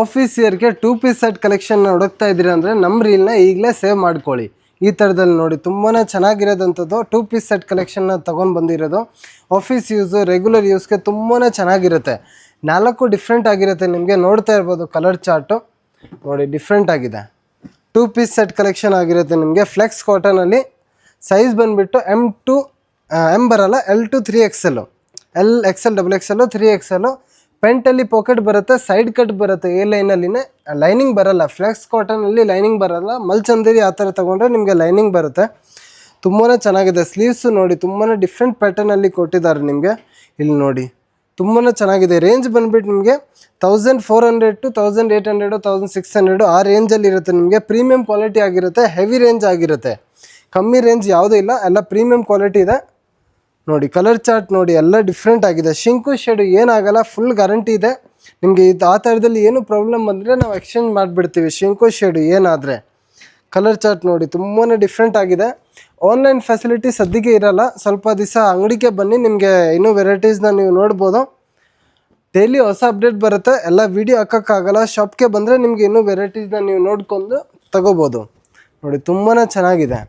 Office ಇಯರ್ಗೆ 2 piece set ಕಲೆಕ್ಷನ್ನ ಹುಡುಕ್ತಾ ಇದ್ದೀರಾ ಅಂದರೆ ನಮ್ಮ ರೀಲ್ನ ಈಗಲೇ ಸೇವ್ ಮಾಡ್ಕೊಳ್ಳಿ. ಈ ಥರದಲ್ಲಿ ನೋಡಿ ತುಂಬಾ ಚೆನ್ನಾಗಿರೋದಂಥದ್ದು 2 ಪೀಸ್ ಸೆಟ್ ಕಲೆಕ್ಷನ್ನ ತೊಗೊಂಡು ಬಂದಿರೋದು. ಆಫೀಸ್ ಯೂಸು ರೆಗ್ಯುಲರ್ ಯೂಸ್ಗೆ ತುಂಬಾ ಚೆನ್ನಾಗಿರುತ್ತೆ. 4 ಡಿಫ್ರೆಂಟ್ ಆಗಿರುತ್ತೆ. ನಿಮಗೆ ನೋಡ್ತಾ ಇರ್ಬೋದು ಕಲರ್ ಚಾರ್ಟು ನೋಡಿ ಡಿಫ್ರೆಂಟ್ ಆಗಿದೆ. 2 ಪೀಸ್ ಸೆಟ್ ಕಲೆಕ್ಷನ್ ಆಗಿರುತ್ತೆ. ನಿಮಗೆ ಫ್ಲೆಕ್ಸ್ ಕಾಟನಲ್ಲಿ ಸೈಜ್ ಬಂದುಬಿಟ್ಟು M ಬರಲ್ಲ, L to 3XL, L XL XXL 3XL. ಪೆಂಟಲ್ಲಿ ಪಾಕೆಟ್ ಬರುತ್ತೆ, ಸೈಡ್ ಕಟ್ ಬರುತ್ತೆ, ಎ ಲೈನಲ್ಲಿನೇ ಲೈನಿಂಗ್ ಬರಲ್ಲ. ಫ್ಲೆಕ್ಸ್ ಕಾಟನಲ್ಲಿ ಲೈನಿಂಗ್ ಬರಲ್ಲ. ಮಲ್ಚಂದೇರಿ ಆ ಥರ ತೊಗೊಂಡ್ರೆ ನಿಮಗೆ ಲೈನಿಂಗ್ ಬರುತ್ತೆ. ತುಂಬಾ ಚೆನ್ನಾಗಿದೆ. ಸ್ಲೀವ್ಸು ನೋಡಿ ತುಂಬಾ ಡಿಫ್ರೆಂಟ್ ಪ್ಯಾಟರ್ನಲ್ಲಿ ಕೊಟ್ಟಿದ್ದಾರೆ ನಿಮಗೆ. ಇಲ್ಲಿ ನೋಡಿ ತುಂಬಾ ಚೆನ್ನಾಗಿದೆ. ರೇಂಜ್ ಬಂದುಬಿಟ್ಟು ನಿಮಗೆ 1400 to 1800 1600 ಆ ರೇಂಜಲ್ಲಿ ಇರುತ್ತೆ. ನಿಮಗೆ ಪ್ರೀಮಿಯಂ ಕ್ವಾಲಿಟಿ ಆಗಿರುತ್ತೆ, ಹೆವಿ ರೇಂಜ್ ಆಗಿರುತ್ತೆ. ಕಮ್ಮಿ ರೇಂಜ್ ಯಾವುದೂ ಇಲ್ಲ, ಎಲ್ಲ ಪ್ರೀಮಿಯಂ ಕ್ವಾಲಿಟಿ ಇದೆ. ನೋಡಿ ಕಲರ್ ಚಾರ್ಟ್ ನೋಡಿ ಎಲ್ಲ ಡಿಫ್ರೆಂಟ್ ಆಗಿದೆ. ಶಿಂಕು ಶೇಡು ಏನಾಗಲ್ಲ, ಫುಲ್ ಗ್ಯಾರಂಟಿ ಇದೆ ನಿಮಗೆ. ಇದು ಆ ಥರದಲ್ಲಿ ಏನು ಪ್ರಾಬ್ಲಮ್ ಬಂದರೆ ನಾವು ಎಕ್ಸ್ಚೇಂಜ್ ಮಾಡಿಬಿಡ್ತೀವಿ ಶಿಂಕು ಶೇಡು ಏನಾದರೆ. ಕಲರ್ ಚಾರ್ಟ್ ನೋಡಿ ತುಂಬಾ ಡಿಫ್ರೆಂಟ್ ಆಗಿದೆ. ಆನ್ಲೈನ್ ಫೆಸಿಲಿಟಿ ಸದ್ಯಕ್ಕೆ ಇರಲ್ಲ, ಸ್ವಲ್ಪ ದಿವಸ ಅಂಗಡಿಗೆ ಬನ್ನಿ, ನಿಮಗೆ ಇನ್ನೂ ವೆರೈಟೀಸ್ನ ನೀವು ನೋಡ್ಬೋದು. ಡೈಲಿ ಹೊಸ ಅಪ್ಡೇಟ್ ಬರುತ್ತೆ, ಎಲ್ಲ ವೀಡಿಯೋ ಹಾಕೋಕ್ಕಾಗಲ್ಲ. ಶಾಪ್ಗೆ ಬಂದರೆ ನಿಮಗೆ ಇನ್ನೂ ವೆರೈಟೀಸ್ನ ನೀವು ನೋಡ್ಕೊಂಡು ತಗೋಬೋದು. ನೋಡಿ ತುಂಬಾ ಚೆನ್ನಾಗಿದೆ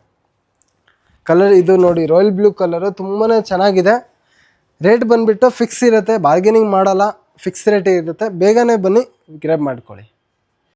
ಕಲರ್. ಇದು ನೋಡಿ ರಾಯಲ್ ಬ್ಲೂ ಕಲರು ತುಂಬಾ ಚೆನ್ನಾಗಿದೆ. ರೇಟ್ ಬಂದುಬಿಟ್ಟು ಫಿಕ್ಸ್ ಇರುತ್ತೆ, ಬಾರ್ಗೇನಿಂಗ್ ಮಾಡಲ್ಲ, ಫಿಕ್ಸ್ ರೇಟೇ ಇರುತ್ತೆ. ಬೇಗನೆ ಬನ್ನಿ, ಗ್ರ್ಯಾಬ್ ಮಾಡ್ಕೊಳ್ಳಿ.